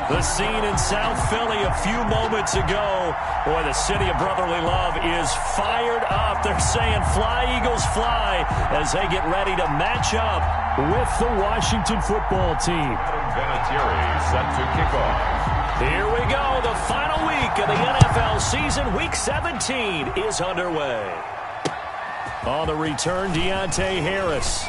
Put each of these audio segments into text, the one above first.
The scene in South Philly a few moments ago. Boy, the city of brotherly love is fired up. They're saying fly, Eagles, fly, as they get ready to match up with the Washington football team. Vinatieri set to kick off. Here we go. The final week of the NFL season. Week 17 is underway. On the return, Deontay Harris.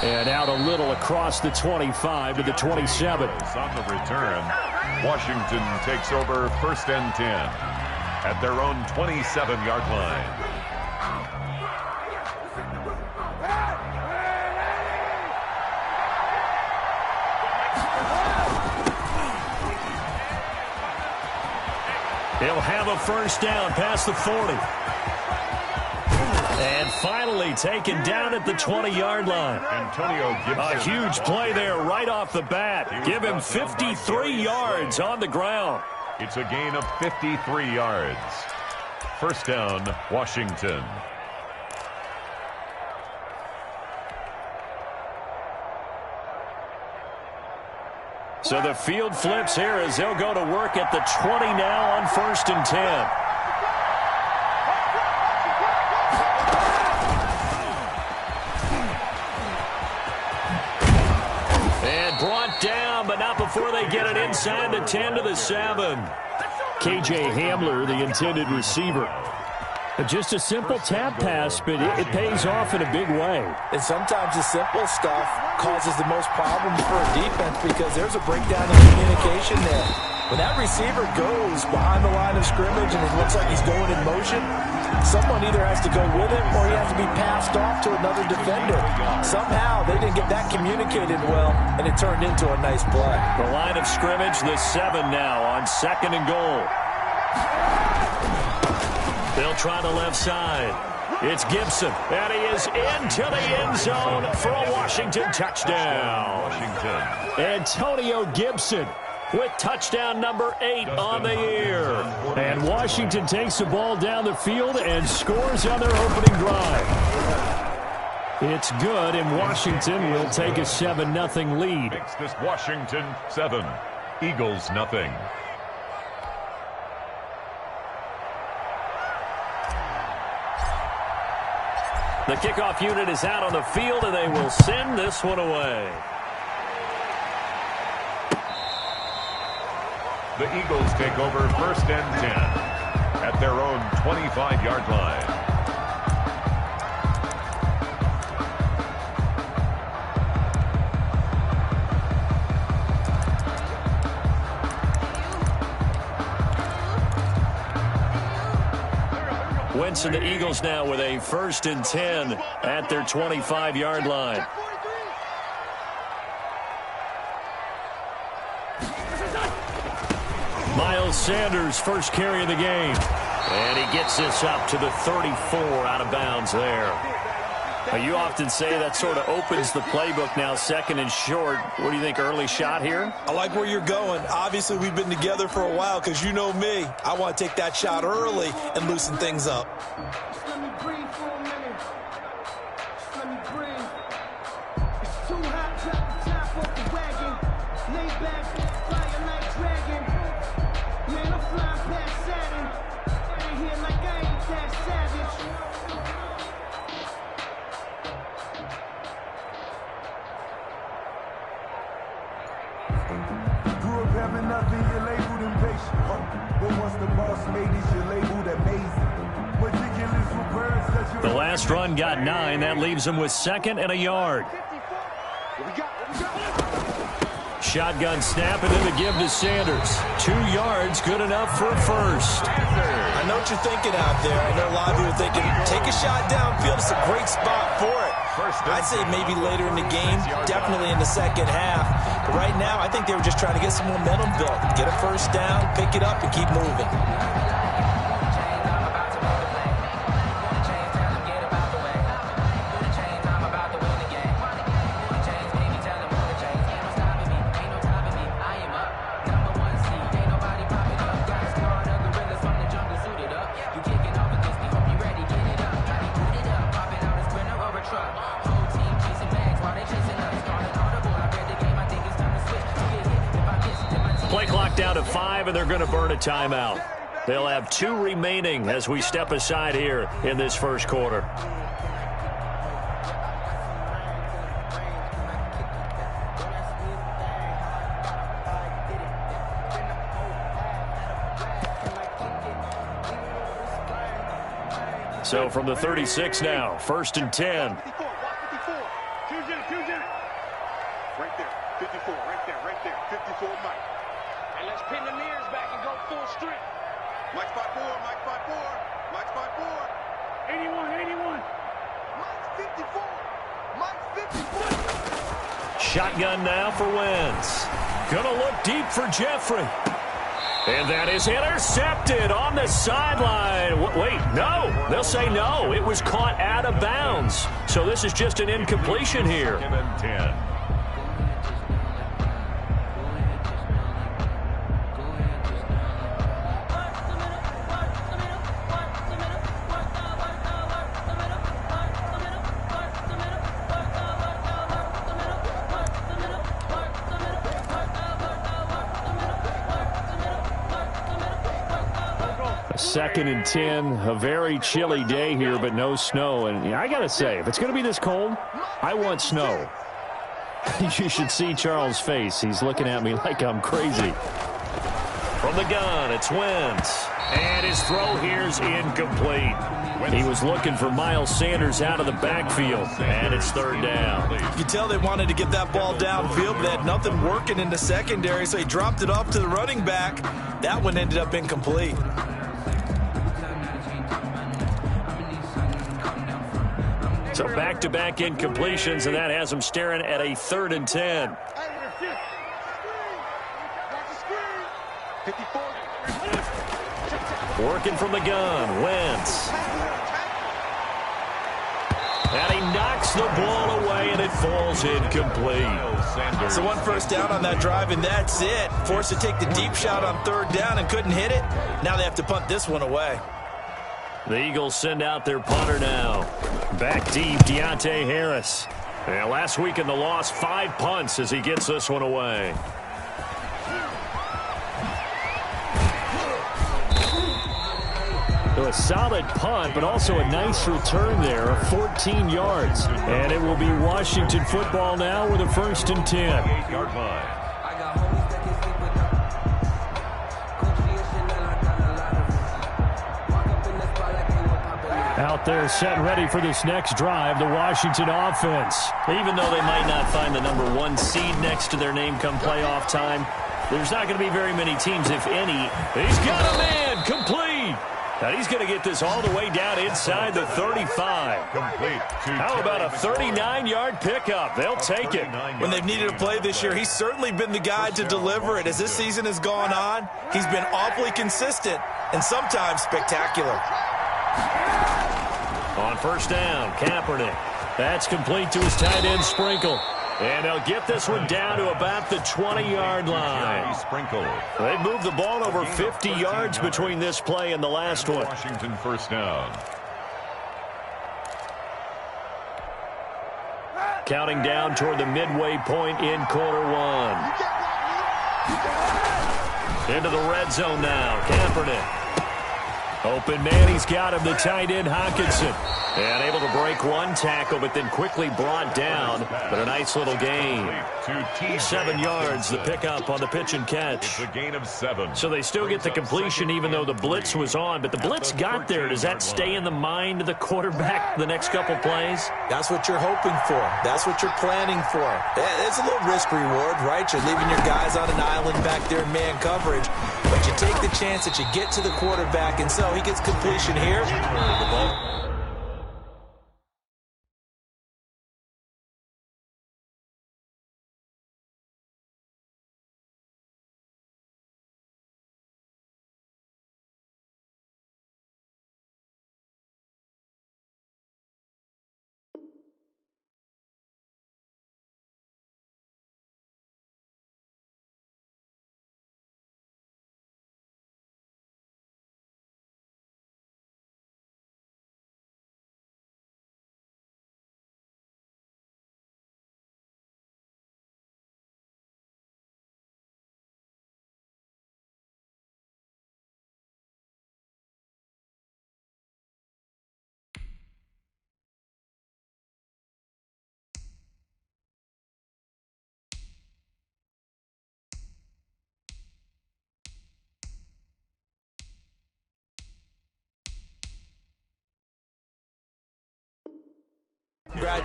And out a little across the 25 to the 27. On the return, Washington takes over 1st and 10 at their own 27-yard line. He'll have a first down past the 40. And finally taken down at the 20-yard line. Antonio Gibson. A huge play there right off the bat. Give him 53 yards on the ground. It's a gain of 53 yards. First down, Washington. So the field flips here as they'll go to work at the 20 now on 1st and 10. Brought down, but not before they get it inside the 10 to the 7. K.J. Hamler, the intended receiver. Just a simple tap pass, but it pays off in a big way. And sometimes the simple stuff causes the most problems for a defense because there's a breakdown in communication there. When that receiver goes behind the line of scrimmage and it looks like he's going in motion, someone either has to go with him or he has to be passed off to another defender. Somehow they didn't get that communicated well, and it turned into a nice play. The line of scrimmage, the 7 now on 2nd and goal. They'll try the left side. It's Gibson, and he is into the end zone for a Washington touchdown. Antonio Gibson with touchdown number 8 on the year. And Washington takes the ball down the field and scores on their opening drive. It's good, and Washington will take a 7-0 lead. Makes this Washington 7, Eagles nothing. The kickoff unit is out on the field, and they will send this one away. The Eagles take over 1st and 10 at their own 25-yard line. Wentz and the Eagles now with a 1st and 10 at their 25-yard line. Miles Sanders, first carry of the game. And he gets this up to the 34 out of bounds there. Now, you often say that sort of opens the playbook now, 2nd and short. What do you think, early shot here? I like where you're going. Obviously, we've been together for a while because you know me. I want to take that shot early and loosen things up. Just let me breathe for a minute. Just let me breathe. It's too hot, drop the top off the wagon. Lay back, fire like dragon. Man, I'm flying past Saturn. I ain't here like I ain't that savage. Grew up having nothing, you're labeled impatient. But once the boss made it, you're labeled amazing. Ridiculous with birds that you. The last run got 9. That leaves him with 2nd and a yard. Shotgun snap, and then the give to Sanders. 2 yards, good enough for a first. I know what you're thinking out there. I know a lot of people are thinking, take a shot downfield. It's a great spot for it. I'd say maybe later in the game, definitely in the second half. But right now, I think they were just trying to get some momentum built. Get a first down, pick it up, and keep moving. Play clock down to 5, and they're going to burn a timeout. They'll have 2 remaining as we step aside here in this first quarter. So from the 36 now, 1st and 10. Right there, 54, right there, 54, Mike. And let's pin the mirrors back and go full strength. Mike spot 4, Mike spot 4, Mike spot 4. 81. Mike's 54, Mike's 54. Shotgun now for Wentz. Gonna look deep for Jeffrey. And that is intercepted on the sideline. Wait, no. They'll say no. It was caught out of bounds. So this is just an incompletion here. 2nd and 10. Second and 10, a very chilly day here, but no snow. And I got to say, if it's going to be this cold, I want snow. You should see Charles' face. He's looking at me like I'm crazy. From the gun, it's Wentz. And his throw here's incomplete. He was looking for Miles Sanders out of the backfield, and it's 3rd down. You can tell they wanted to get that ball downfield, but they had nothing working in the secondary, so he dropped it off to the running back. That one ended up incomplete. So back-to-back incompletions, and that has them staring at a 3rd and 10. 54. Working from the gun, Wentz. And he knocks the ball away, and it falls incomplete. So 1 first down on that drive, and that's it. Forced to take the deep shot on 3rd down and couldn't hit it. Now they have to punt this one away. The Eagles send out their punter now. Back deep, Deontay Harris. And last week in the loss, 5 punts as he gets this one away. So a solid punt, but also a nice return there of 14 yards. And it will be Washington football now with a 1st and 10. 8-yard line. Out there set ready for this next drive, the Washington offense. Even though they might not find the number 1 seed next to their name come playoff time, there's not going to be very many teams, if any. He's got a man, complete. And he's going to get this all the way down inside the 35. Complete. How about a 39-yard pickup? They'll take it. When they've needed a play this year, he's certainly been the guy to deliver it. As this season has gone on, he's been awfully consistent and sometimes spectacular. On 1st down, Kaepernick. That's complete to his tight end, Sprinkle. And they'll get this one down to about the 20-yard line. Sprinkle. They've moved the ball over 50 yards between this play and the last one. Washington 1st down. Counting down toward the midway point in quarter 1. Into the red zone now, Kaepernick. Open man, he's got him, the tight end, Hawkinson. And able to break 1 tackle, but then quickly brought down. But a nice little gain. 7 yards, the pickup on the pitch and catch. It's a gain of 7. So they still get the completion even though the blitz was on. But the blitz got there. Does that stay in the mind of the quarterback the next couple plays? That's what you're hoping for. That's what you're planning for. It's a little risk-reward, right? You're leaving your guys on an island back there in man coverage. But you take the chance that you get to the quarterback, and so he gets completion here. The ball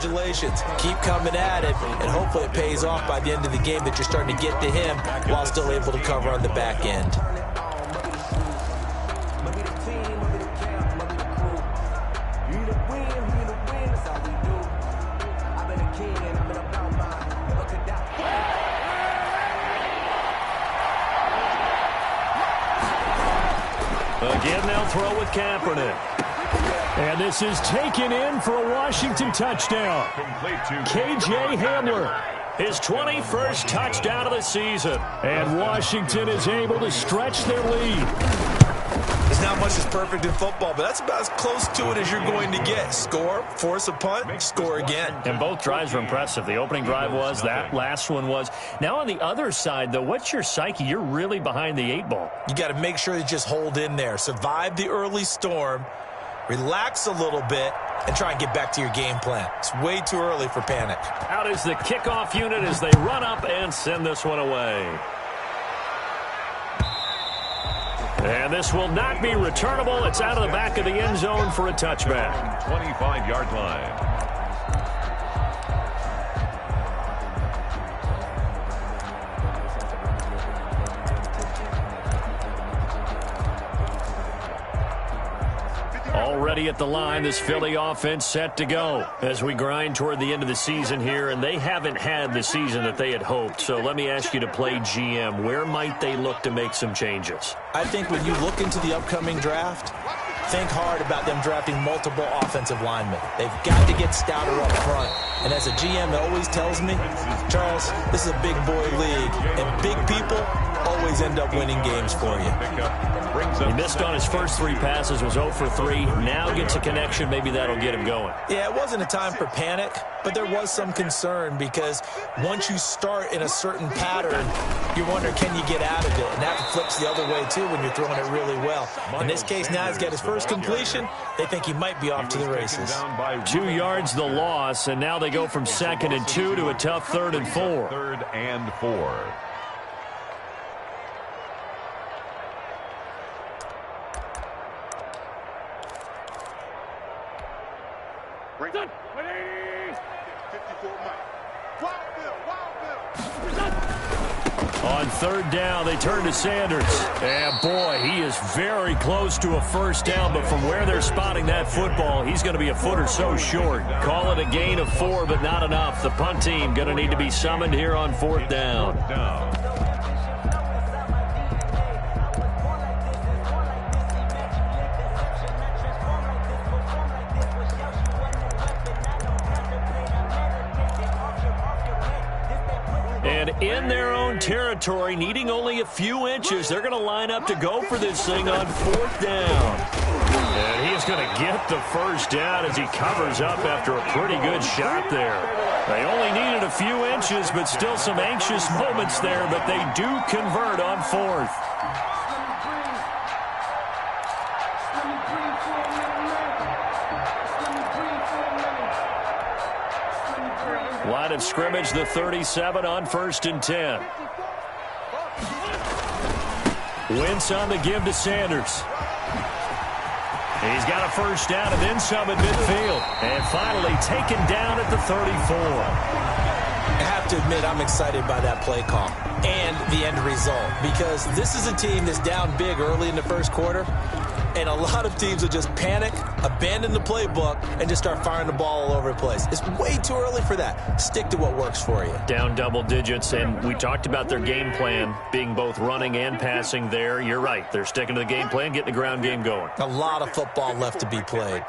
congratulations. Keep coming at it, and hopefully it pays off by the end of the game that you're starting to get to him while still able to cover on the back end. Again, they'll throw with Kaepernick. And this is taken in for a Washington touchdown. K.J. Hamler, his 21st touchdown of the season. And Washington is able to stretch their lead. There's not much that's perfect in football, but that's about as close to it as you're going to get. Score, force a punt, score again. And both drives were impressive. The opening drive was, that last one was. Now on the other side, though, what's your psyche? You're really behind the 8 ball. You got to make sure you just hold in there. Survive the early storm, relax a little bit, and try and get back to your game plan. It's way too early for panic. Out is the kickoff unit as they run up and send this one away. And this will not be returnable. It's out of the back of the end zone for a touchback. 25-yard line. Already at the line, this Philly offense set to go as we grind toward the end of the season here, and they haven't had the season that they had hoped. So let me ask you to play GM. Where might they look to make some changes? I think when you look into the upcoming draft, think hard about them drafting multiple offensive linemen. They've got to get stouter up front. And as a GM always tells me, Charles, this is a big boy league, and big people always end up winning games for you. He missed on his first 3 passes, was 0 for 3. Now gets a connection. Maybe that'll get him going. Yeah, it wasn't a time for panic, but there was some concern because once you start in a certain pattern, you wonder, can you get out of it? And that flips the other way, too, when you're throwing it really well. In this case, now he's got his first completion. They think he might be off to the races. 2 yards the loss, and now they go from 2nd and 2 to a tough 3rd and 4. 3rd and 4. On 3rd down, they turn to Sanders. And, boy, he is very close to a first down, but from where they're spotting that football, he's going to be a foot or so short. Call it a gain of 4, but not enough. The punt team going to need to be summoned here on 4th down. And in their own territory, needing only a few inches, they're going to line up to go for this thing on 4th down. And he is going to get the first down as he covers up after a pretty good shot there. They only needed a few inches, but still some anxious moments there, but they do convert on 4th. Line of scrimmage, the 37 on 1st and 10. Wentz on the give to Sanders. He's got a first down and then some at midfield. And finally taken down at the 34. I have to admit, I'm excited by that play call and the end result, because this is a team that's down big early in the first quarter, and a lot of teams will just panic, abandon the playbook, and just start firing the ball all over the place. It's way too early for that. Stick to what works for you. Down double digits, and we talked about their game plan being both running and passing there. You're right. They're sticking to the game plan, getting the ground game going. A lot of football left to be played.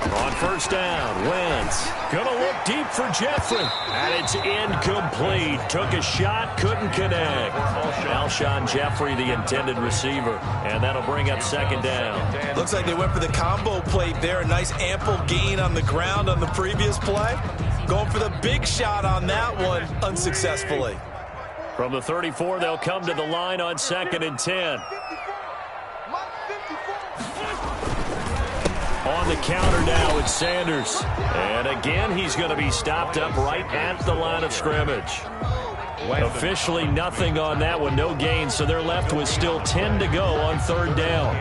On 1st down, Wentz going to look deep for Jeffrey, and it's incomplete. Took a shot, couldn't connect. Alshon Jeffrey, the intended receiver, and that'll bring up 2nd down. Looks like they went for the combo plate there. A nice ample gain on the ground on the previous play. Going for the big shot on that one unsuccessfully. From the 34, they'll come to the line on 2nd and 10. On the counter now, it's Sanders. And again, he's going to be stopped up right at the line of scrimmage. Officially nothing on that one, no gain, so they're left with still 10 to go on 3rd down.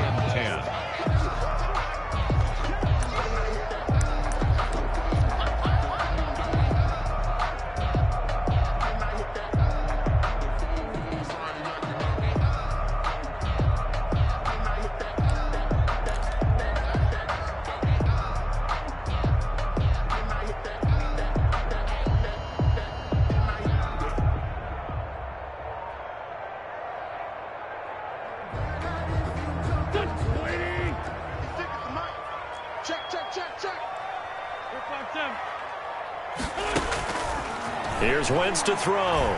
Here's Wentz to throw.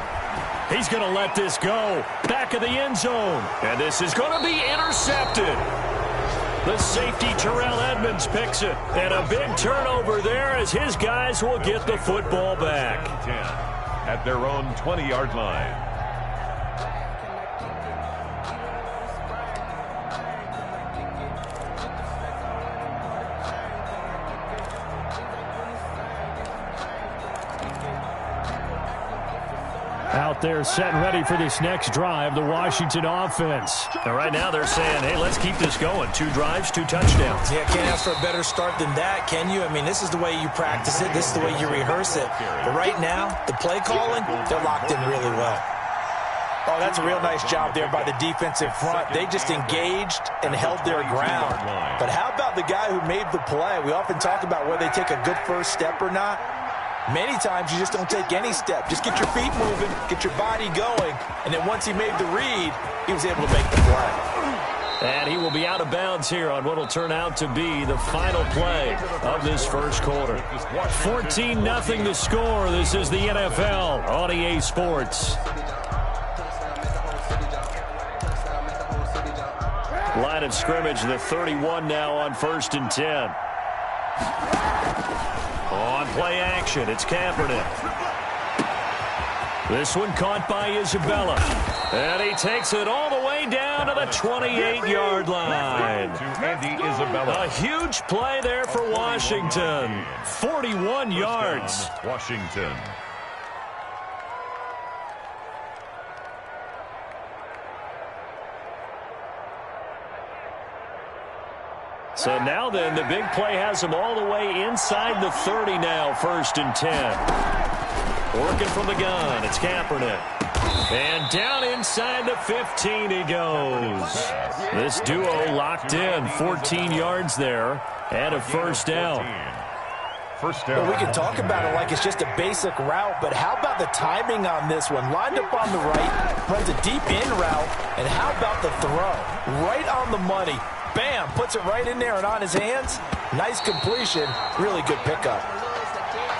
He's going to let this go. Back of the end zone. And this is going to be intercepted. The safety, Terrell Edmonds, picks it. And a big turnover there as his guys will get the football back. 10 at their own 20-yard line. Out there set and ready for this next drive, the Washington offense. And right now they're saying, hey, let's keep this going. 2 drives, 2 touchdowns. Yeah, can't ask for a better start than that, can you? I mean, this is the way you practice it. This is the way you rehearse it. But right now, the play calling, they're locked in really well. Oh, that's a real nice job there by the defensive front. They just engaged and held their ground. But how about the guy who made the play? We often talk about whether they take a good first step or not. Many times you just don't take any step. Just get your feet moving, get your body going, and then once he made the read, he was able to make the play. And he will be out of bounds here on what will turn out to be the final play of this first quarter. 14-0 the score. This is the NFL on EA Sports. Line of scrimmage, the 31 now on 1st and 10. On play action, it's Kaepernick. This one caught by Isabella. And he takes it all the way down to the 28-yard line. A huge play there for Washington. 41 yards. Washington. So now then, the big play has him all the way inside the 30 now, 1st and 10. Working from the gun, it's Kaepernick. And down inside the 15 he goes. This duo locked in, 14 yards there, and a first down. Well, we can talk about it like it's just a basic route, but how about the timing on this one? Lined up on the right, runs a deep in route, and how about the throw? Right on the money. Bam, puts it right in there and on his hands. Nice completion, really good pickup.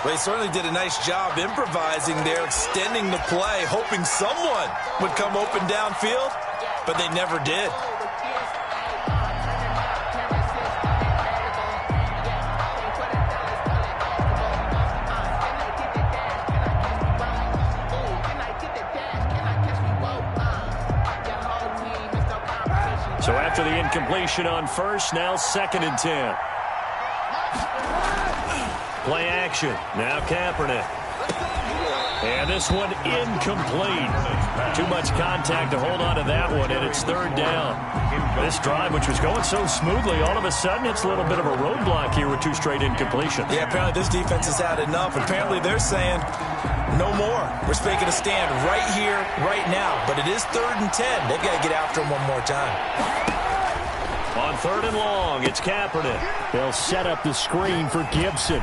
Well, he certainly did a nice job improvising there, extending the play, hoping someone would come open downfield, but they never did. So after the incompletion on first, now 2nd and 10. Play action. Now Kaepernick. And this one incomplete. Too much contact to hold on to that one, and it's 3rd down. This drive, which was going so smoothly, all of a sudden it's a little bit of a roadblock here with 2 straight incompletions. Yeah, apparently this defense has had enough. Apparently they're saying no more. We're making a stand right here, right now. But it is 3rd and 10. They've got to get after him one more time. On 3rd and long, it's Kaepernick. They'll set up the screen for Gibson.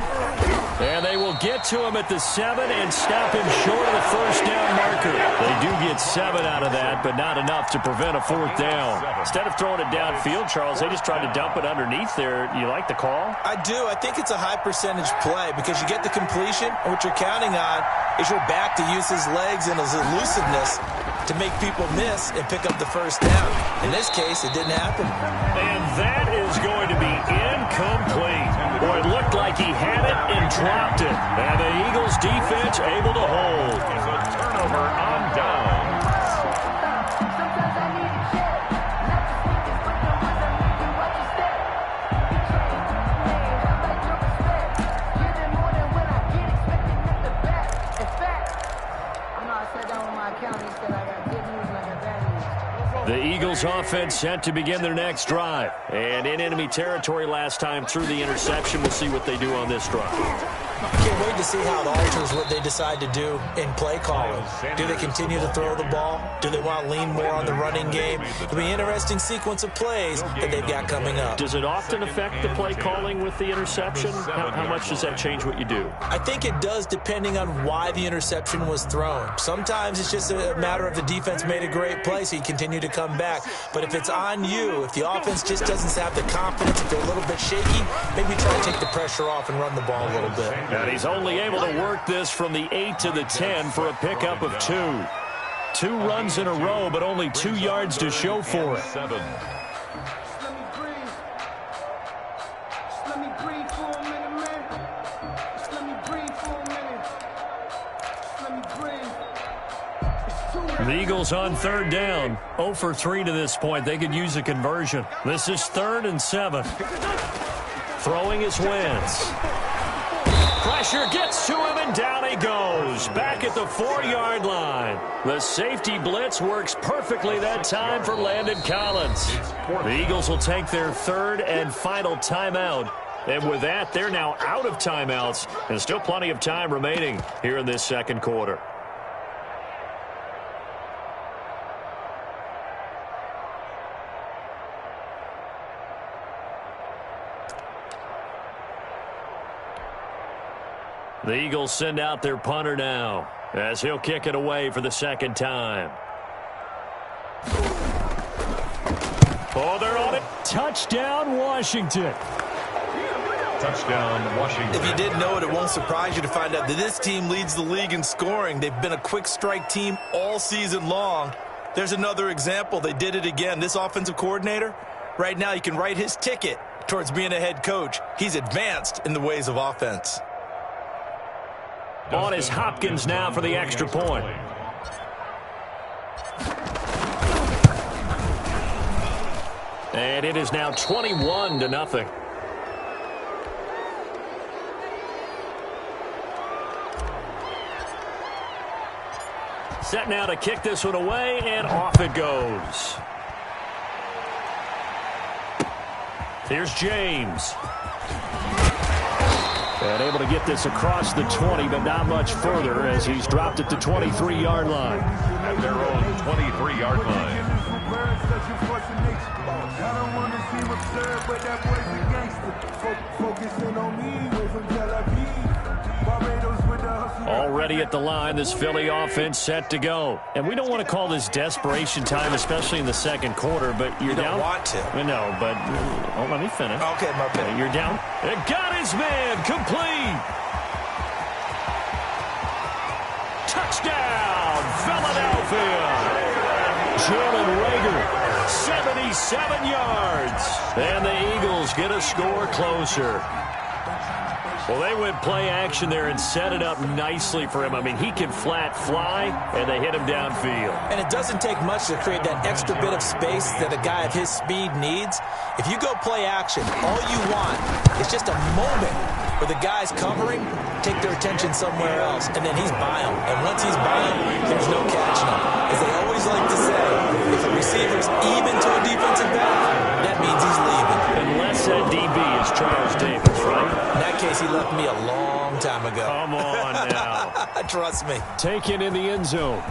And they will get to him at the 7 and stop him short of the first down marker. They do get 7 out of that, but not enough to prevent a 4th down. Instead of throwing it downfield, Charles, they just tried to dump it underneath there. You like the call? I do. I think it's a high percentage play because you get the completion, and what you're counting on is your back to use his legs and his elusiveness to make people miss and pick up the first down. In this case, it didn't happen. And that is going to be incomplete. Boy, it looked like he had it and dropped it. And the Eagles defense able to hold. It's a turnover on downs. The Eagles offense set to begin their next drive. And in enemy territory last time through the interception. We'll see what they do on this drive. I can't wait to see how it alters what they decide to do in play calling. Do they continue to throw the ball? Do they want to lean more on the running game? It'll be an interesting sequence of plays that they've got coming up. Does it often affect the play calling with the interception? How much does that change what you do? I think it does depending on why the interception was thrown. Sometimes it's just a matter of the defense made a great play, so you continue to come back. But if it's on you, if the offense just doesn't have the confidence, if they're a little bit shaky, maybe try to take the pressure off and run the ball a little bit. And he's only able to work this from the 8 to the 10 for a pickup of 2. 2 runs in a row, but only 2 yards to show for it. 7. The Eagles on 3rd down. 0 for 3 to this point. They could use a conversion. This is 3rd and 7. Throwing his Wentz. Pressure gets to him, and down he goes. Back at the 4-yard line. The safety blitz works perfectly that time for Landon Collins. The Eagles will take their 3rd and final timeout. And with that, they're now out of timeouts. And still plenty of time remaining here in this 2nd quarter. The Eagles send out their punter now as he'll kick it away for the 2nd time. Oh, they're on it. Touchdown, Washington. Touchdown, Washington. If you didn't know it, it won't surprise you to find out that this team leads the league in scoring. They've been a quick strike team all season long. There's another example. They did it again. This offensive coordinator, right now you can write his ticket towards being a head coach. He's advanced in the ways of offense. On is Hopkins now for the extra point. And it is now 21-0. Set now to kick this one away, and off it goes. Here's James. And able to get this across the 20, but not much further as he's dropped at the 23-yard line. At their own 23-yard line. I don't want to seem absurd, but that boy's a gangster. Focusing on me, way from Tel Aviv. Barbados with the hustle. Already at the line, this Philly offense set to go. And we don't want to call this desperation time, especially in the 2nd quarter, but you're down. You don't want to. No, but let me finish. Okay, my bad. You're down. It got his man complete. Touchdown, Philadelphia. Jalen Reagor, 77 yards. And the Eagles get a score closer. Well, they went play action there and set it up nicely for him. I mean, he can flat fly, and they hit him downfield. And it doesn't take much to create that extra bit of space that a guy of his speed needs. If you go play action, all you want is just a moment where the guy's covering, take their attention somewhere else, and then he's by him. And once he's by him, there's no catching him. As they always like to say, if a receiver's even to a defensive back, that means he's leaving. Unless that DB is Charles Davis, right? In that case, he left me a long time ago. Come on now. Trust me. Taken in the end zone.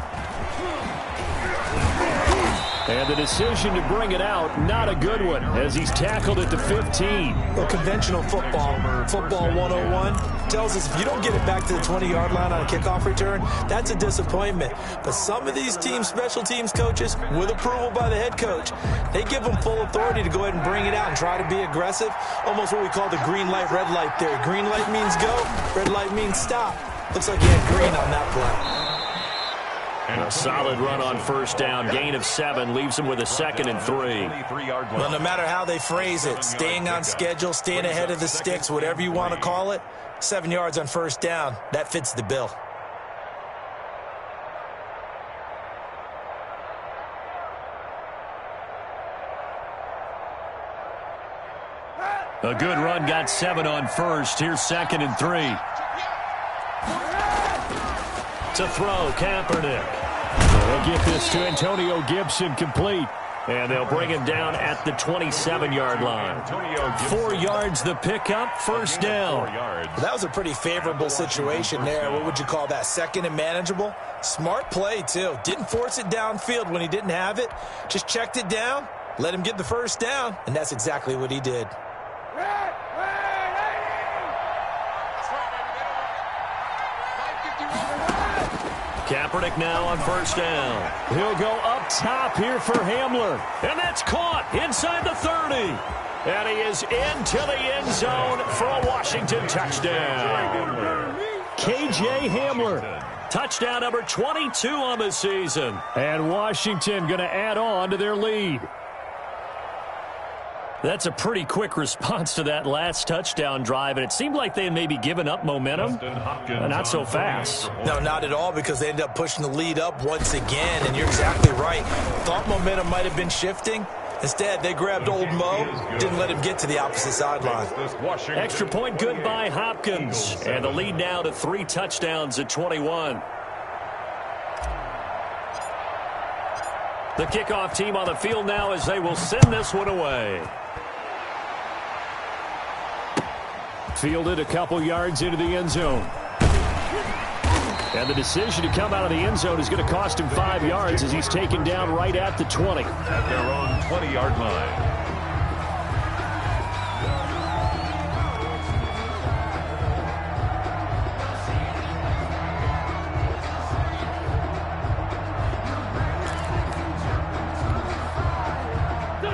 And the decision to bring it out, not a good one, as he's tackled at the 15. Well, conventional football 101, tells us if you don't get it back to the 20-yard line on a kickoff return, that's a disappointment. But some of these teams, special teams coaches, with approval by the head coach, they give them full authority to go ahead and bring it out and try to be aggressive. Almost what we call the green light, red light theory. Green light means go, red light means stop. Looks like he had green on that play. And a solid run on 1st down. Gain of 7 leaves him with a 2nd and 3. Well, no matter how they phrase it, staying on schedule, staying ahead of the sticks, whatever you want to call it, 7 yards on 1st down, that fits the bill. A good run, got 7 on 1st. Here's 2nd and 3. To throw, Kaepernick. They'll get this to Antonio Gibson complete. And they'll bring him down at the 27-yard line. 4 yards the pickup, 1st down. That was a pretty favorable situation there. What would you call that? 2nd and manageable? Smart play, too. Didn't force it downfield when he didn't have it. Just checked it down, let him get the 1st down, and that's exactly what he did. Kaepernick now on 1st down. He'll go up top here for Hamler. And that's caught inside the 30. And he is into the end zone for a Washington touchdown. K.J. Hamler. Touchdown number 22 on the season. And Washington going to add on to their lead. That's a pretty quick response to that last touchdown drive, and it seemed like they had maybe given up momentum. Not so fast. No, not at all, because they ended up pushing the lead up once again, and you're exactly right. Thought momentum might have been shifting. Instead, they grabbed old Mo, didn't let him get to the opposite sideline. Extra point good by Hopkins, and the lead now to 3 touchdowns at 21. The kickoff team on the field now as they will send this one away. Fielded a couple yards into the end zone. And the decision to come out of the end zone is going to cost him 5 yards as he's taken down right at the 20. At their own 20-yard line.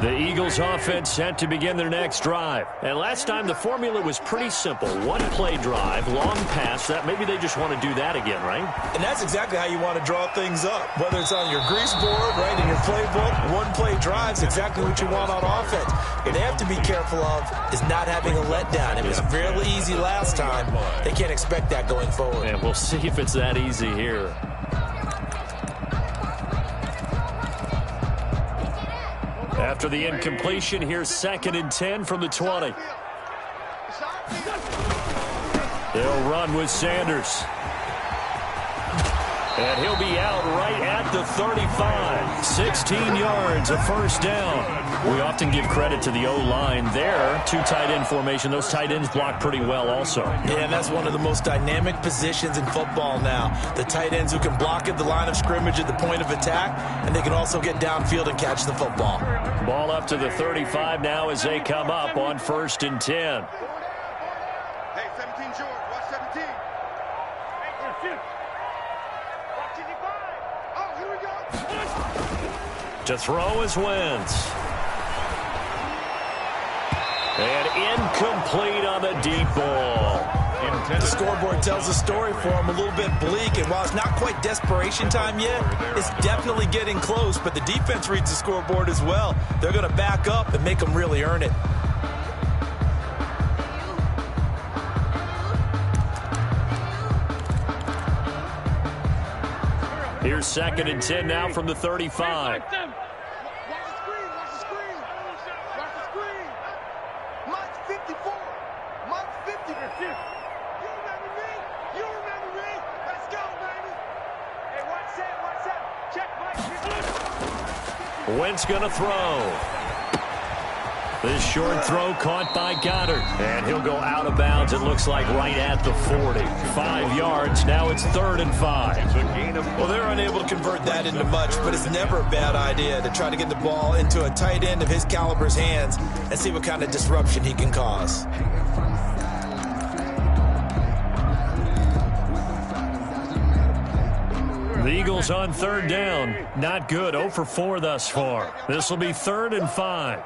The Eagles offense set to begin their next drive. And last time the formula was pretty simple. One play drive, long pass. That maybe they just want to do that again, right? And that's exactly how you want to draw things up. Whether it's on your grease board, right, in your playbook, one play drive is exactly what you want on offense. What they have to be careful of is not having a letdown. It was fairly easy last time. They can't expect that going forward. And we'll see if it's that easy here. After the incompletion, here's 2nd and 10 from the 20. They'll run with Sanders. And he'll be out right at the 35. 16 yards, a first down. We often give credit to the O-line there. 2 tight end formation. Those tight ends block pretty well also. Yeah, and that's one of the most dynamic positions in football now. The tight ends who can block at the line of scrimmage at the point of attack, and they can also get downfield and catch the football. Ball up to the 35 now as they come up on 1st and 10. Hey, 17 George, watch 17. Oh, here we go. To throw is Wentz. And incomplete on the deep ball. The scoreboard tells the story for him, a little bit bleak, and while it's not quite desperation time yet, it's definitely getting close, but the defense reads the scoreboard as well. They're going to back up and make them really earn it. Here's 2nd and 10 now from the 35. Wentz going to throw. This short throw caught by Goddard. And he'll go out of bounds, it looks like, right at the 40. 5 yards. Now it's 3rd and 5. Well, they're unable to convert that into much, but it's never a bad idea to try to get the ball into a tight end of his caliber's hands and see what kind of disruption he can cause. The Eagles on 3rd down. Not good. 0 for 4 thus far. This will be 3rd and 5.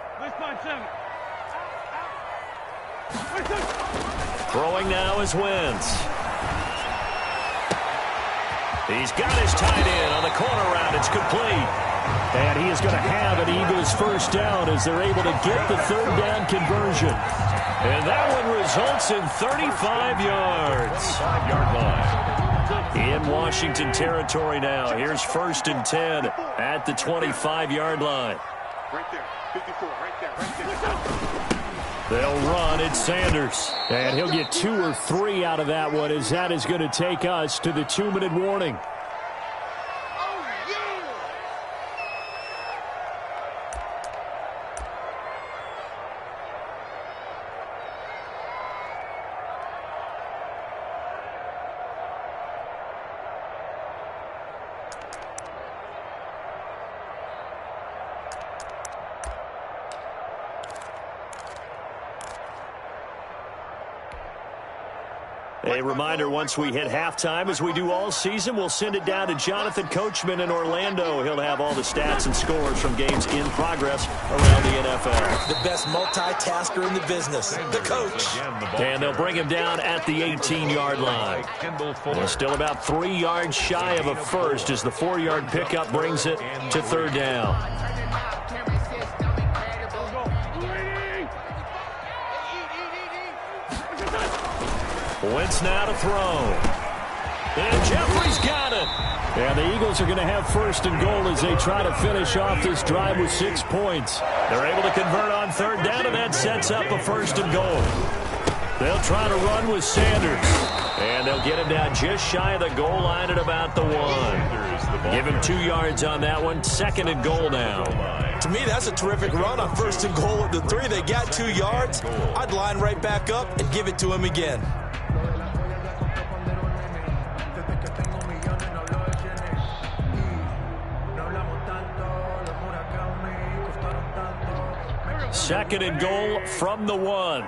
Throwing now is Wentz. He's got his tight end on the corner route. It's complete. And he is going to have an Eagles first down as they're able to get the 3rd down conversion. And that one results in 35 yards. 5-yard line. In Washington territory now. Here's 1st and 10 at the 25-yard line. Right there, 54, right there. They'll run. It's Sanders. And he'll get 2 or 3 out of that one as that is going to take us to the 2-minute warning. A reminder, once we hit halftime, as we do all season, we'll send it down to Jonathan Coachman in Orlando. He'll have all the stats and scores from games in progress around the NFL. The best multitasker in the business, the coach. And they'll bring him down at the 18-yard line. We're still about 3 yards shy of a first as the 4-yard pickup brings it to third down. Wentz now to throw. And Jeffrey's got it. And the Eagles are going to have first and goal as they try to finish off this drive with 6 points. They're able to convert on third down, and that sets up a first and goal. They'll try to run with Sanders. And they'll get him down just shy of the goal line at about the 1. Give him 2 yards on that one. Second and goal now. To me, that's a terrific run on first and goal at the 3. They got 2 yards. I'd line right back up and give it to him again. Second and goal from the 1.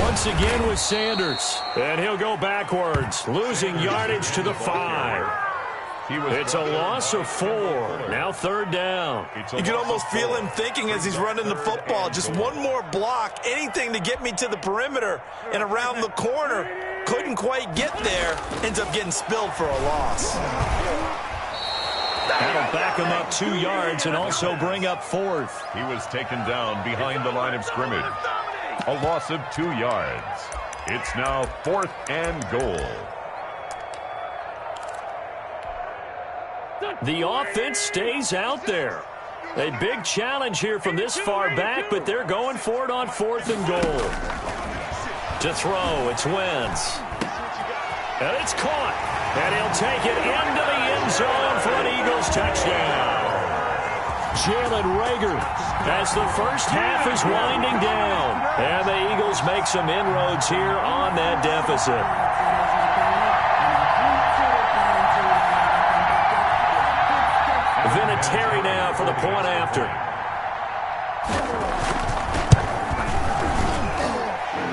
Once again with Sanders. And he'll go backwards, losing yardage to the 5. It's a loss of 4. Now third down. You can almost feel him thinking as he's running the football. Just one more block, anything to get me to the perimeter and around the corner. Couldn't quite get there. Ends up getting spilled for a loss. That'll back him up 2 yards and also bring up 4th. He was taken down behind the line of scrimmage. A loss of 2 yards. It's now 4th and goal. The offense stays out there. A big challenge here from this far back, but they're going for it on 4th and goal. To throw, it's Wentz. And it's caught. And he'll take it into the end zone for an Eagles touchdown. Jalen Reagor as the first half is winding down. And the Eagles make some inroads here on that deficit. Vinatieri now for the point after.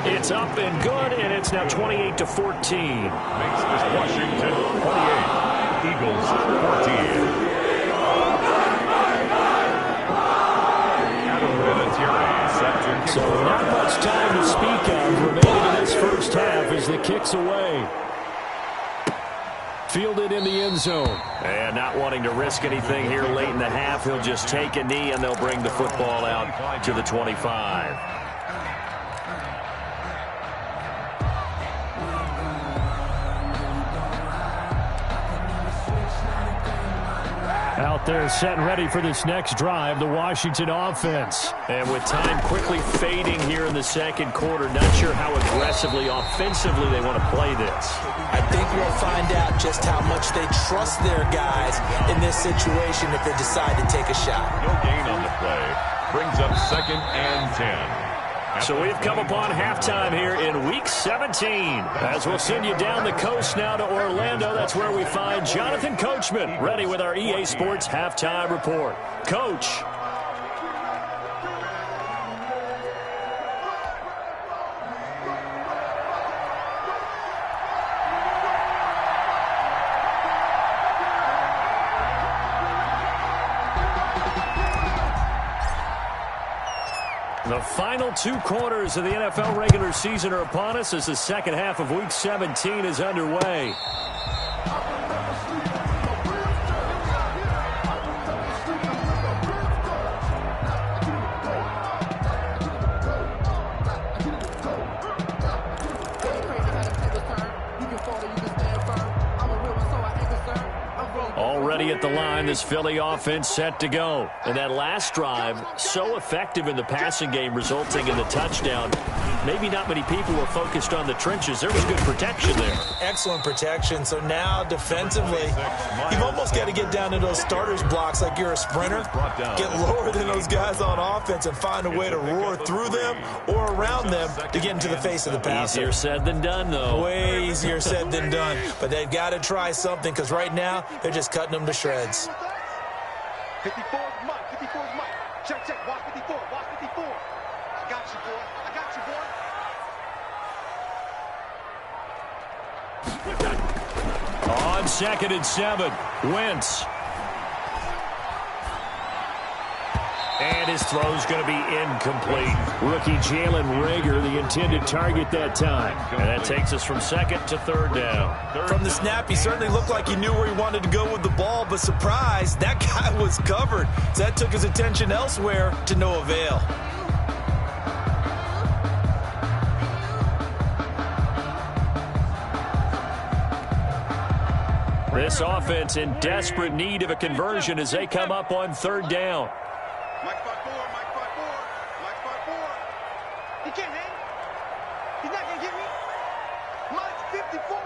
It's up and good, and it's now 28-14. Makes this Washington 28, Eagles 14. So not much time to speak of remaining in this first half as the kick's away. Fielded in the end zone. And not wanting to risk anything here late in the half, he'll just take a knee, and they'll bring the football out to the 25. Out there set and ready for this next drive, the Washington offense. And with time quickly fading here in the second quarter, not sure how aggressively, offensively they want to play this. I think we'll find out just how much they trust their guys in this situation if they decide to take a shot. No gain on the play. Brings up 2nd and 10. So we've come upon halftime here in Week 17. As we'll send you down the coast now to Orlando, that's where we find Jonathan Coachman, ready with our EA Sports Halftime Report. Coach. The final 2 quarters of the NFL regular season are upon us as the second half of Week 17 is underway. Already at the line, this Philly offense set to go. And that last drive, so effective in the passing game, resulting in the touchdown. Maybe not many people were focused on the trenches. There was good protection there. Excellent protection. So now defensively, you've almost got to get down to those starters blocks like you're a sprinter. Get lower than those guys on offense and find a way to roar through them or around them to get into the face of the passer. Easier said than done, though. Way easier said than done. But they've got to try something because right now they're just cutting them to shreds. 54 Mike. 54 Mike. Check, check. Watch 54. Watch 54. I got you, boy. I got you, boy. on 2nd and 7. Wentz. And his throw's going to be incomplete. Rookie Jalen Reagor, the intended target that time. And that takes us from 2nd to 3rd down. From the snap, he certainly looked like he knew where he wanted to go with the ball, but surprise, that guy was covered. So that took his attention elsewhere to no avail. This offense in desperate need of a conversion as they come up on 3rd down. Mike 5-4, Mike 5-4, Mike 5-4. He can't hang. He's not going to get me. Mike 54,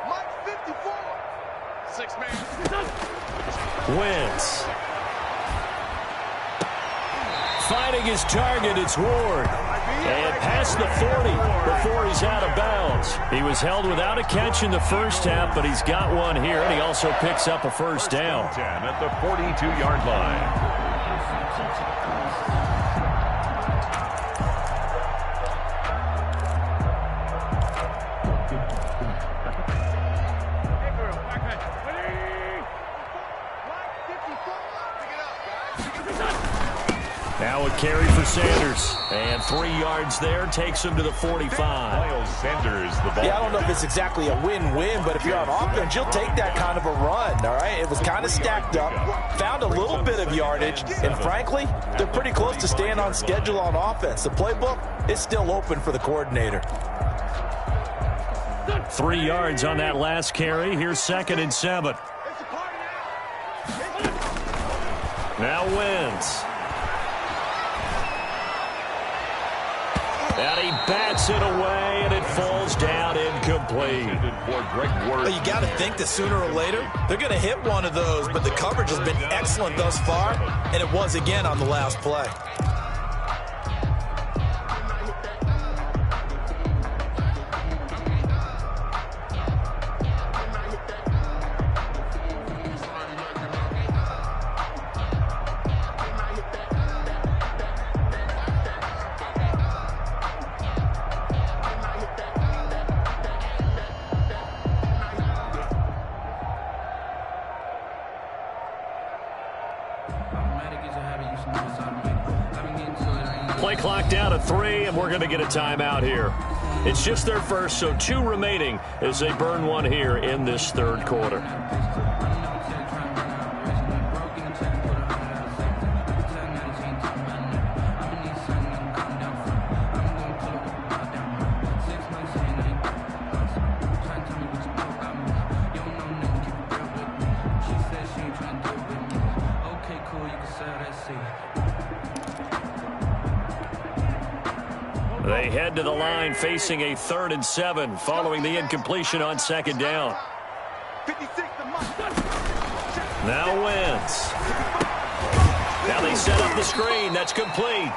Mike 54. 6-man. Wentz. Finding his target, it's Ward. And past the 40 before he's out of bounds. He was held without a catch in the first half, but he's got one here, and he also picks up a first down. 10 at the 42-yard line. Now a carry for Sanders. And 3 yards there takes him to the 45. Miles Sanders, the ball. Yeah, I don't know if it's exactly a win-win, but if you're on offense, you'll take that kind of a run, all right? It was kind of stacked up, found a little bit of yardage, and frankly, they're pretty close to staying on schedule on offense. The playbook is still open for the coordinator. 3 yards on that last carry. Here's 2nd and 7. Now Wentz. And he bats it away, and it falls down incomplete. Well, you got to think that sooner or later, they're going to hit one of those, but the coverage has been excellent thus far, and it was again on the last play. Play clock down to 3, and we're going to get a timeout here. It's just their first, so 2 remaining as they burn one here in this 3rd quarter. They head to the line facing a 3rd and 7 following the incompletion on 2nd down. Now Wentz. Now they set up the screen. That's complete.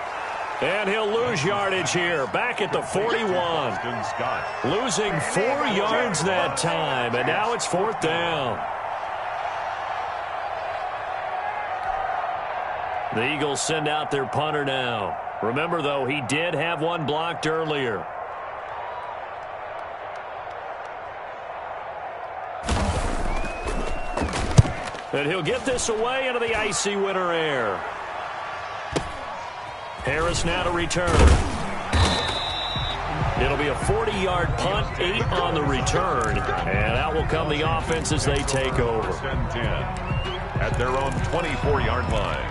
And he'll lose yardage here. Back at the 41. Losing 4 yards that time. And now it's 4th down. The Eagles send out their punter now. Remember, though, he did have one blocked earlier. And he'll get this away into the icy winter air. Harris now to return. It'll be a 40-yard punt, 8 on the return. And out will come the offense as they take over. 1st and 10 at their own 24-yard line.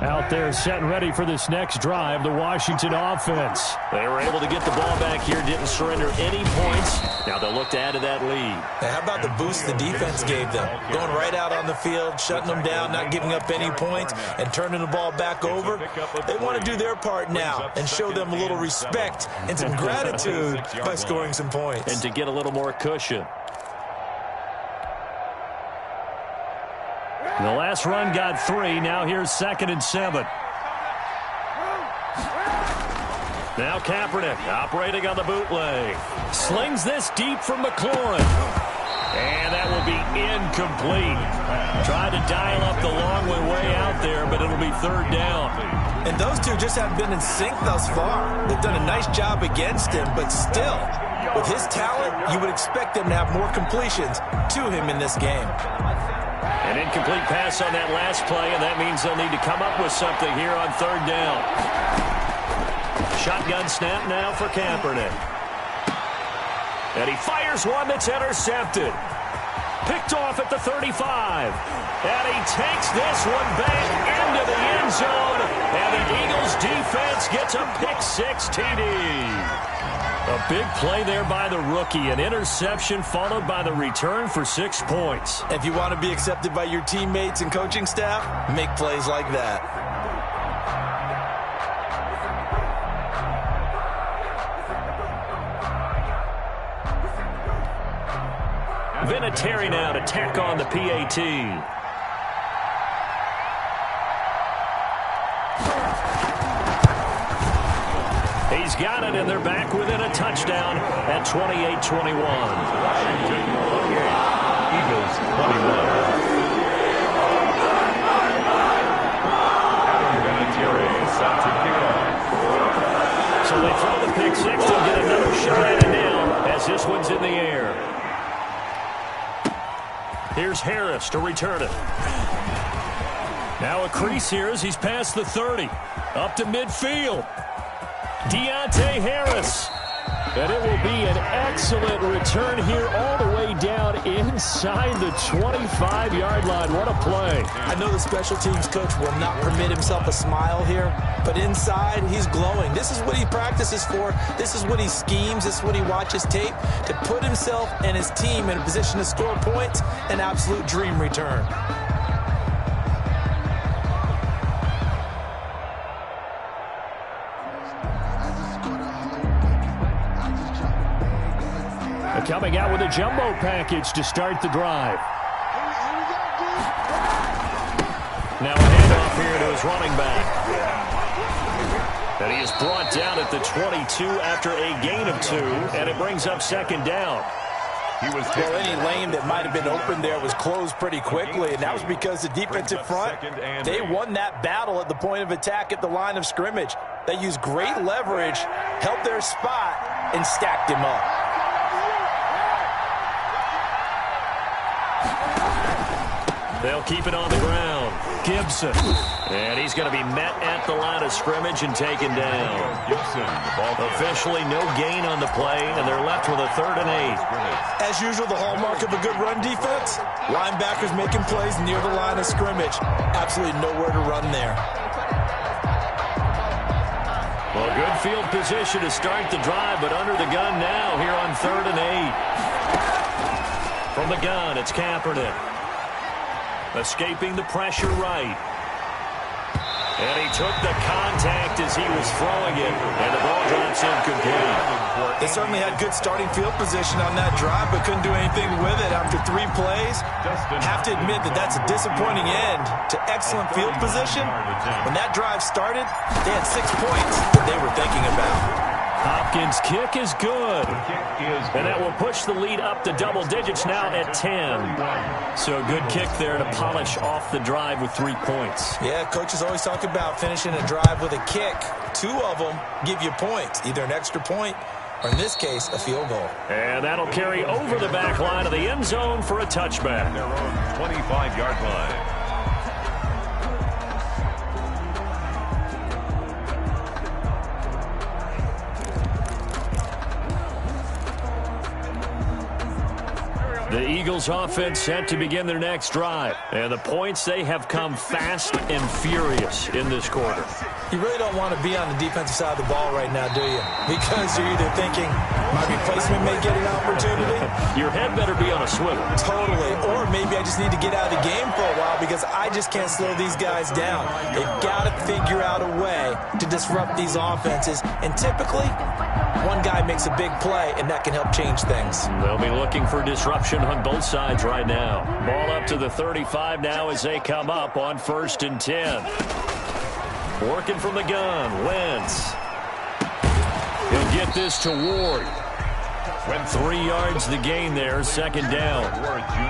Out there set and ready for this next drive, the Washington offense. They were able to get the ball back here, didn't surrender any points. Now they'll look to add to that lead. How about the boost the defense gave them? Going right out on the field, shutting them down, not giving up any points, and turning the ball back over. They want to do their part now and show them a little respect and some gratitude by scoring some points. And to get a little more cushion. The last run got 3. Now here's 2nd and 7. Now Kaepernick operating on the bootleg. Slings this deep from McLaurin. And that will be incomplete. Tried to dial up the long way out there, but it'll be 3rd down. And those two just haven't been in sync thus far. They've done a nice job against him, but still, With his talent, you would expect them to have more completions to him in this game. An incomplete pass on that last play, and that means they'll need to come up with something here on third down. Shotgun snap now for Kaepernick. And he fires one that's intercepted. Picked off at the 35. And he takes this one back into the end zone. And the Eagles defense gets a pick-6 TD. A big play there by the rookie. An interception followed by the return for 6 points. If you want to be accepted by your teammates and coaching staff, make plays like that. Vinatieri now to tack on the PAT. He's got it, and they're back within a touchdown at 28-21. Washington 48, Eagles 21. Adam Vinatieri set to kick off. So they throw the pick 6 and get another shot at it now as this one's in the air. Here's Harris to return it. Now a crease here as he's past the 30. Up to midfield. Deontay Harris. And it will be an excellent return here all the way down inside the 25-yard line. What a play. I know the special teams coach will not permit himself a smile here, but inside he's glowing. This is what he practices for. This is what he schemes. This is what he watches tape to put himself and his team in a position to score points. An absolute dream return. Coming out with a jumbo package to start the drive. Now a handoff here to his running back. And he is brought down at the 22 after a gain of 2, and it brings up second down. Well, any lane that might have been open there was closed pretty quickly, and that was because the defensive front, they won that battle at the point of attack at the line of scrimmage. They used great leverage, held their spot, and stacked him up. They'll keep it on the ground. Gibson. And he's going to be met at the line of scrimmage and taken down. Gibson, the ball officially no gain on the play, and they're left with a 3rd and 8. As usual, the hallmark of a good run defense, linebackers making plays near the line of scrimmage. Absolutely nowhere to run there. Well, good field position to start the drive, but under the gun now here on 3rd and 8. From the gun, it's Kaepernick. Escaping the pressure right. And he took the contact as he was throwing it, and the ball drops incomplete. They certainly had good starting field position on that drive, but couldn't do anything with it after 3 plays. Have to admit that that's a disappointing end to excellent field position. When that drive started, they had 6 points that they were thinking about. Hopkins' kick is good. And that will push the lead up to double digits now at 10. So a good kick there to polish off the drive with 3 points. Yeah, coaches always talk about finishing a drive with a kick. 2 of them give you points, either an extra point or, in this case, a field goal. And that'll carry over the back line of the end zone for a touchback. Their own 25-yard line. The Eagles offense set to begin their next drive. And the points, they have come fast and furious in this quarter. You really don't want to be on the defensive side of the ball right now, do you? Because you're either thinking, my replacement may get an opportunity. Your head better be on a swivel. Totally. Or maybe I just need to get out of the game for a while because I just can't slow these guys down. They've got to figure out a way to disrupt these offenses. And typically, one guy makes a big play, and that can help change things. They'll be looking for disruption on both sides right now. Ball up to the 35 now as they come up on 1st and 10. Working from the gun, Wentz. He'll get this to Ward. 3 yards the gain there, second down.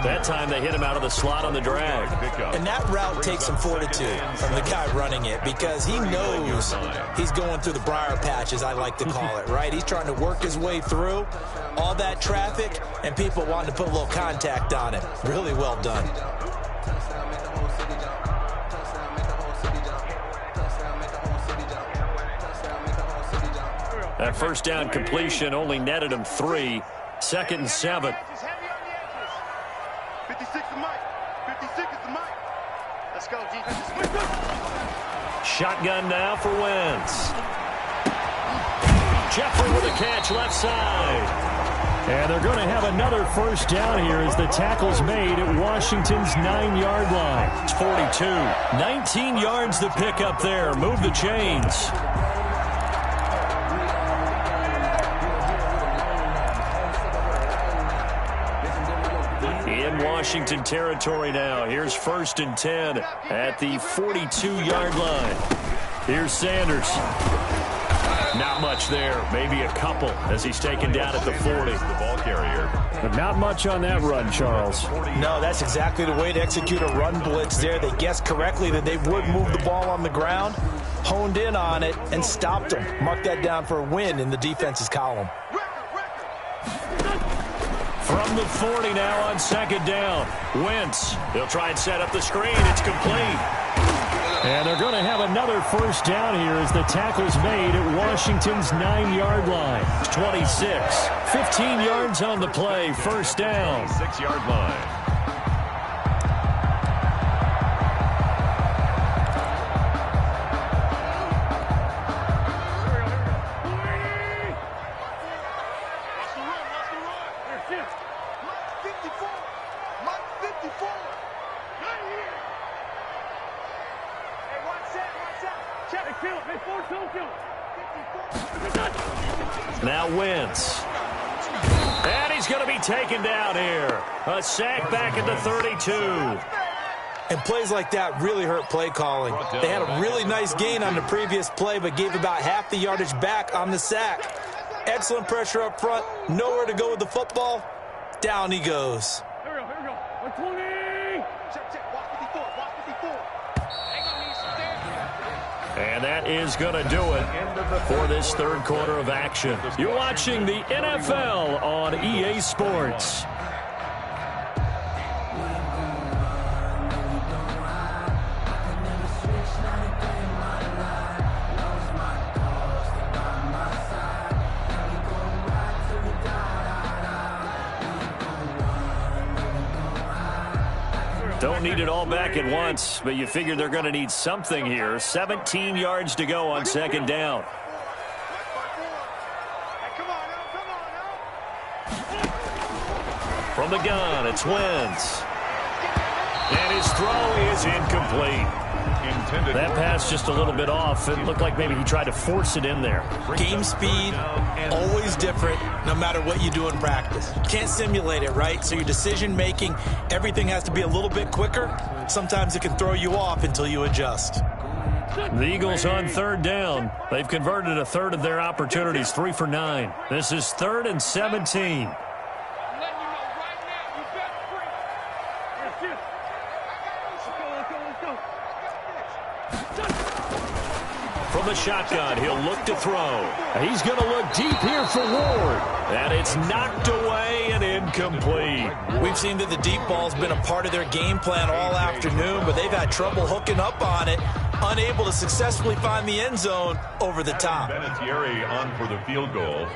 That time they hit him out of the slot on the drag. And that route takes some fortitude from the guy running it because he knows he's going through the briar patch, as I like to call it, right? He's trying to work his way through all that traffic and people wanting to put a little contact on it. Really well done. That first down completion only netted him 3. 2nd and 7. 56 is Mike. 56 is the Mike. Let's go, defense. Shotgun now for Wentz. Jeffrey with a catch left side. And they're going to have another first down here as the tackle's made at Washington's 9-yard line. It's 42. 19 yards the pick up there. Move the chains. In Washington territory now. Here's 1st and 10 at the 42-yard line. Here's Sanders. Not much there. Maybe a couple as he's taken down at the 40. The ball carrier. But not much on that run, Charles. No, that's exactly the way to execute a run blitz there. They guessed correctly that they would move the ball on the ground, honed in on it, and stopped them. Mark that down for a win in the defense's column. From the 40 now on 2nd down. Wentz. He'll try and set up the screen. It's complete. And they're going to have another first down here as the tackle's made at Washington's 9-yard line. 26. 15 yards on the play. 1st down. 6-yard line. Now Wentz. And he's going to be taken down here. A sack back at the 32. And plays like that really hurt play calling. They had a really nice gain on the previous play, but gave about half the yardage back on the sack. Excellent pressure up front. Nowhere to go with the football. Down he goes. Here we go. 120. Check. Watch 54. Watch 54. Hang on, he's there. And that is going to do it for this 3rd quarter of action. You're watching the NFL on EA Sports. Don't need it all back at once, but you figure they're going to need something here. 17 yards to go on 2nd down. From the gun, it's Wentz. And his throw is incomplete. That pass just a little bit off. It looked like maybe he tried to force it in there. Game speed, always different, no matter what you do in practice. Can't simulate it, right? So your decision-making, everything has to be a little bit quicker. Sometimes it can throw you off until you adjust. The Eagles on 3rd down. They've converted a third of their opportunities, 3 for 9. This is 3rd and 17. From the shotgun, he'll look to throw. He's going to look deep here for Ward. And it's knocked away and incomplete. We've seen that the deep ball's been a part of their game plan all afternoon, but they've had trouble hooking up on it, unable to successfully find the end zone over the top. Benetieri on for the field goal.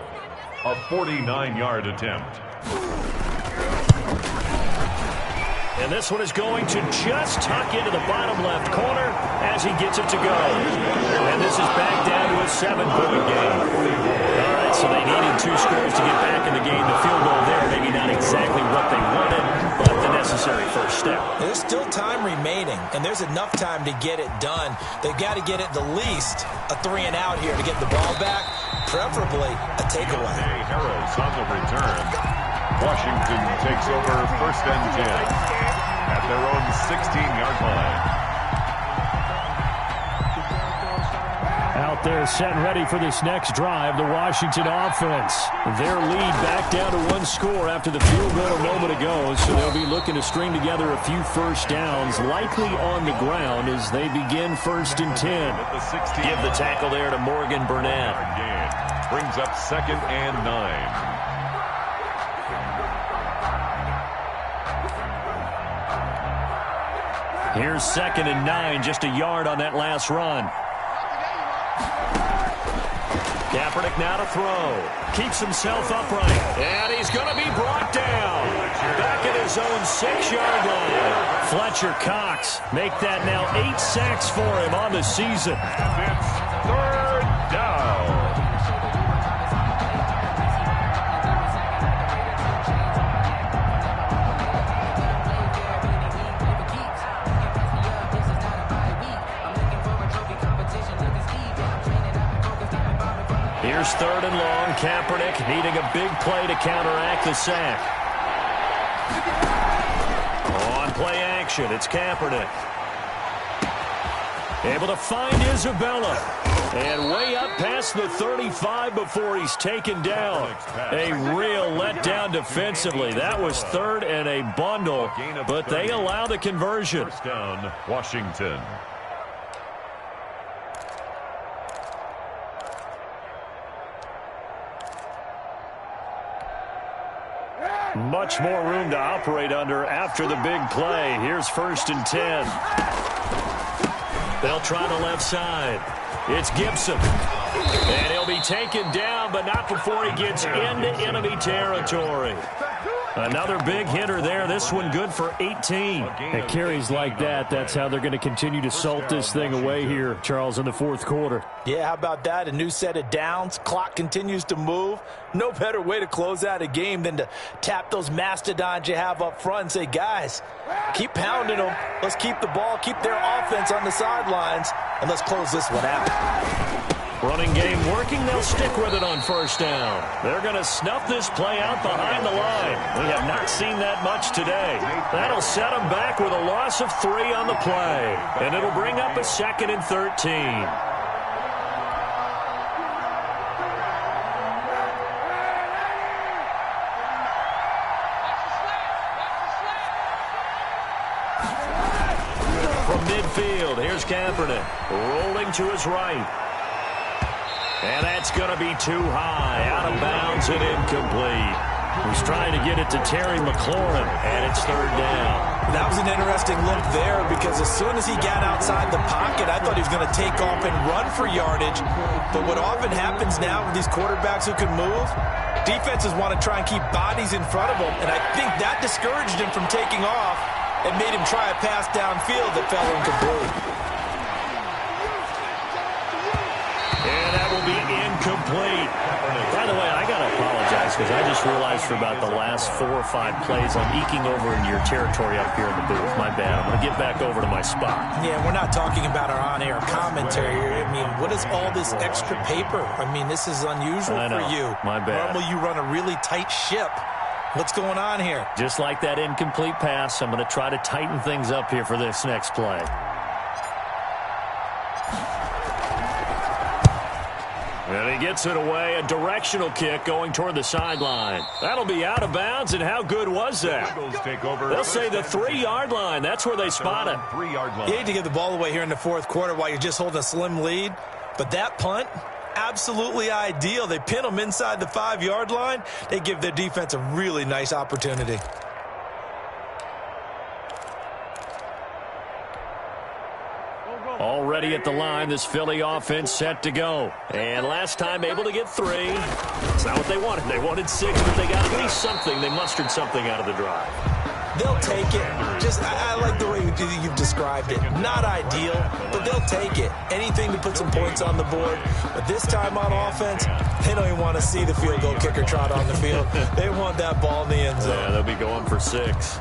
A 49-yard attempt. And this one is going to just tuck into the bottom left corner as he gets it to go. And this is back down to a 7-point game. All right, so they needed 2 scores to get back in the game. The field goal there, maybe not exactly what they wanted, but the necessary first step. There's still time remaining, and there's enough time to get it done. They've got to get at the least a 3-and-out here to get the ball back, preferably a takeaway. Harrow's on the return. Washington takes over 1st and 10 at their own 16-yard line. Out they're set and ready for this next drive. The Washington offense. Their lead back down to 1 score after the field goal a moment ago. So they'll be looking to string together a few first downs, likely on the ground as they begin 1st and 10. Give the tackle there to Morgan Burnett. Brings up 2nd and 9. Here's 2nd and 9, just a yard on that last run. Kaepernick now to throw. Keeps himself upright. And he's going to be brought down. Back at his own 6-yard line. Fletcher Cox make that now 8 sacks for him on the season. It's 3rd down. Here's 3rd and long. Kaepernick needing a big play to counteract the sack. On play action, it's Kaepernick. Able to find Isabella. And way up past the 35 before he's taken down. A real letdown defensively. That was 3rd and a bundle, but they allow the conversion. First down, Washington. Much more room to operate under after the big play. Here's 1st and 10. They'll try the left side. It's Gibson. And he'll be taken down, but not before he gets into enemy territory. Another big hitter there. This one good for 18. At carries like that, that's how they're going to continue to salt this thing away here, Charles, in the 4th quarter. Yeah, how about that? A new set of downs. Clock continues to move. No better way to close out a game than to tap those mastodons you have up front and say, guys, keep pounding them. Let's keep the ball, keep their offense on the sidelines, and let's close this one out. Running game working. They'll stick with it on 1st down. They're going to snuff this play out behind the line. We have not seen that much today. That'll set them back with a loss of 3 on the play. And it'll bring up a 2nd and 13. From midfield, here's Kaepernick. Rolling to his right. And that's going to be too high. Out of bounds and incomplete. He's trying to get it to Terry McLaurin, and it's 3rd down. That was an interesting look there because as soon as he got outside the pocket, I thought he was going to take off and run for yardage. But what often happens now with these quarterbacks who can move, defenses want to try and keep bodies in front of them, and I think that discouraged him from taking off and made him try a pass downfield that fell incomplete. And that will be incomplete. By the way, I got to apologize because I just realized for about the last 4 or 5 plays I'm eking over into your territory up here in the booth. My bad. I'm going to get back over to my spot. Yeah, we're not talking about our on-air commentary here. I mean, what is all this extra paper? I mean, this is unusual for you. My bad. Normally you run a really tight ship. What's going on here? Just like that incomplete pass, I'm going to try to tighten things up here for this next play. And he gets it away, a directional kick going toward the sideline. That'll be out of bounds, and how good was that? They'll say the 3-yard line. That's where they spot it. 3-yard line. You hate to give the ball away here in the 4th quarter while you're just holding a slim lead, but that punt, absolutely ideal. They pin them inside the 5-yard line. They give their defense a really nice opportunity. Already at the line, this Philly offense set to go. And last time able to get 3. That's not what they wanted. They wanted 6, but they got at least something. They mustered something out of the drive. They'll take it. I like the way you've described it. Not ideal, but they'll take it. Anything to put some points on the board. But this time on offense, they don't even want to see the field goal kicker trot on the field. They want that ball in the end zone. Yeah, they'll be going for 6.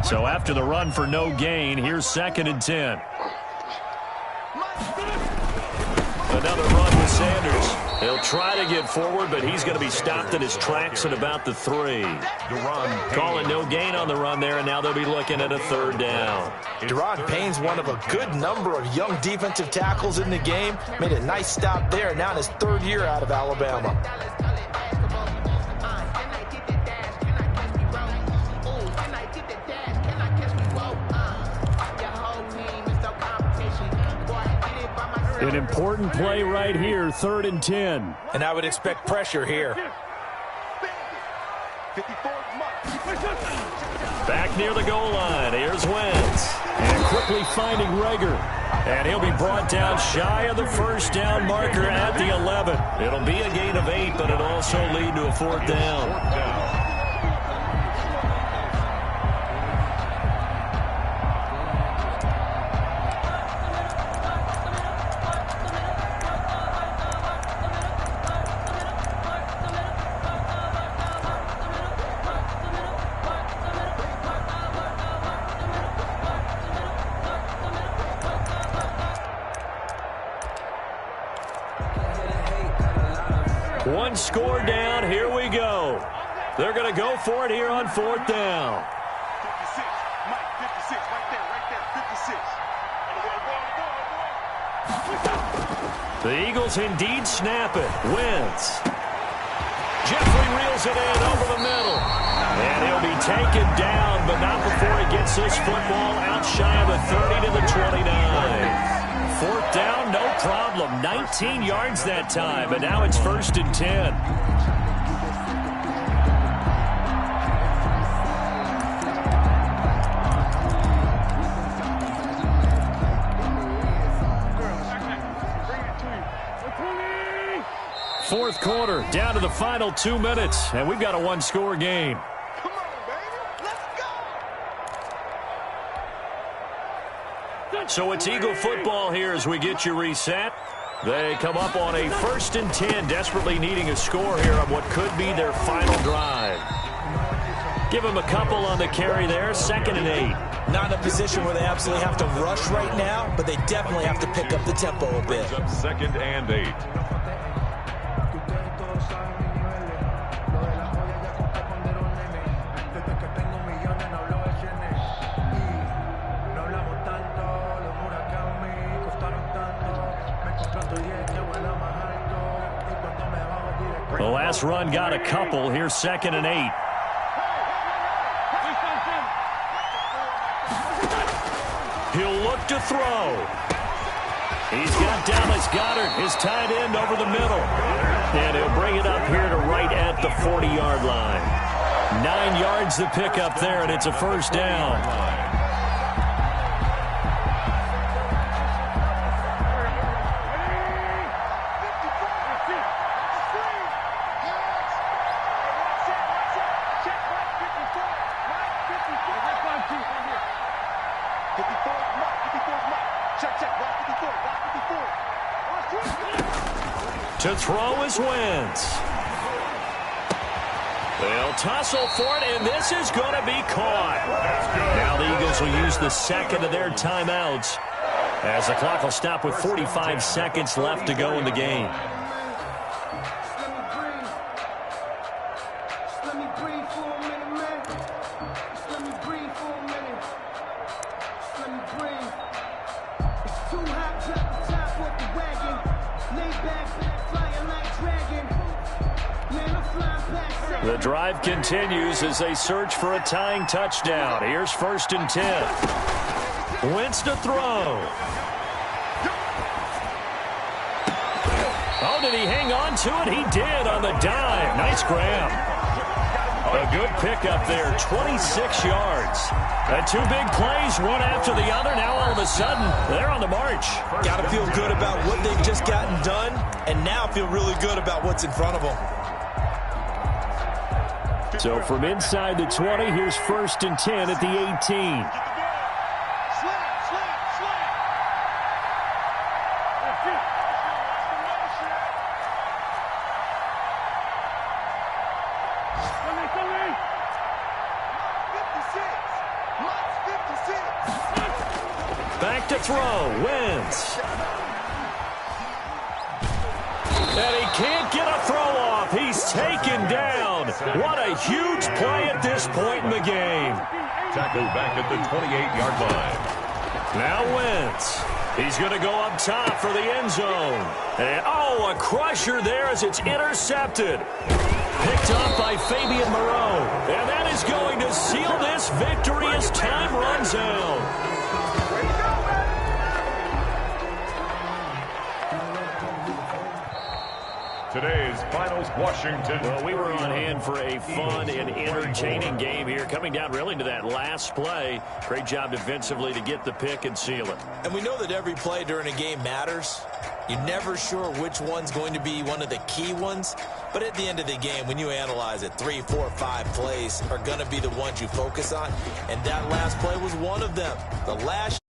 So after the run for no gain, here's 2nd and 10. Another run with Sanders. He'll try to get forward, but he's going to be stopped in his tracks at about the 3. Calling no gain on the run there, and now they'll be looking at a 3rd down. Deron Payne's one of a good number of young defensive tackles in the game. Made a nice stop there, now in his 3rd year out of Alabama. An important play right here, 3rd and 10. And I would expect pressure here. Back near the goal line, here's Wentz. And quickly finding Rager. And he'll be brought down shy of the 1st down marker at the 11. It'll be a gain of 8, but it'll also lead to a 4th down. One score down. Here we go. They're going to go for it here on 4th down. 56. Mike, 56. Right there. 56. The Eagles indeed snap it. Wentz. Jeffrey reels it in over the middle. And he'll be taken down, but not before he gets this football out shy of the 30 to the 29. 4th down, no problem. 19 yards that time, but now it's 1st and 10. Fourth quarter, down to the final 2 minutes, and we've got a 1-score game. Come on, baby. Let's go. So it's Eagle football here as we get you reset. They come up on a 1st and 10, desperately needing a score here on what could be their final drive. Give them a couple on the carry there, 2nd and 8. Not in a position where they absolutely have to rush right now, but they definitely have to pick up the tempo a bit. 2nd and 8. The last run got a couple. Here's 2nd and 8. He'll look to throw. He's got Dallas Goedert, his tight end, over the middle. And he'll bring it up here to right at the 40-yard line. 9 yards to pick up there, and it's a 1st down. To throw is Wentz. They'll tussle for it, and this is going to be caught. Now the Eagles will use the 2nd of their timeouts as the clock will stop with 45 seconds left to go in the game. Let me breathe for a minute, man. Just let me breathe for a minute. Just let me breathe. It's too hot, drop the top off the wagon. Lay back, flying like dragon. Man, I'm flying past. The drive continues as they search for a tying touchdown. Here's 1st and 10. Wentz to throw. Oh, did he hang on to it? He did on the dive. Nice grab. A good pickup there, 26 yards. And 2 big plays, one after the other. Now all of a sudden, they're on the march. Got to feel good about what they've just gotten done, and now feel really good about what's in front of them. So from inside the 20, here's 1st and 10 at the 18. Back to throw, Wentz. And he can't get a throw off. He's taken down. What a huge play at this point in the game. Tackled back at the 28-yard line. Now Wentz. He's going to go up top for the end zone. And, oh, a crusher there as it's intercepted. Picked up by Fabian Moreau. And that is going to seal this victory as time runs out. Today's finals, Washington. Well, we were on hand for a fun and entertaining game here, coming down really to that last play. Great job defensively to get the pick and seal it. And we know that every play during a game matters. You're never sure which one's going to be one of the key ones. But at the end of the game, when you analyze it, 3, 4, 5 plays are going to be the ones you focus on. And that last play was one of them. The last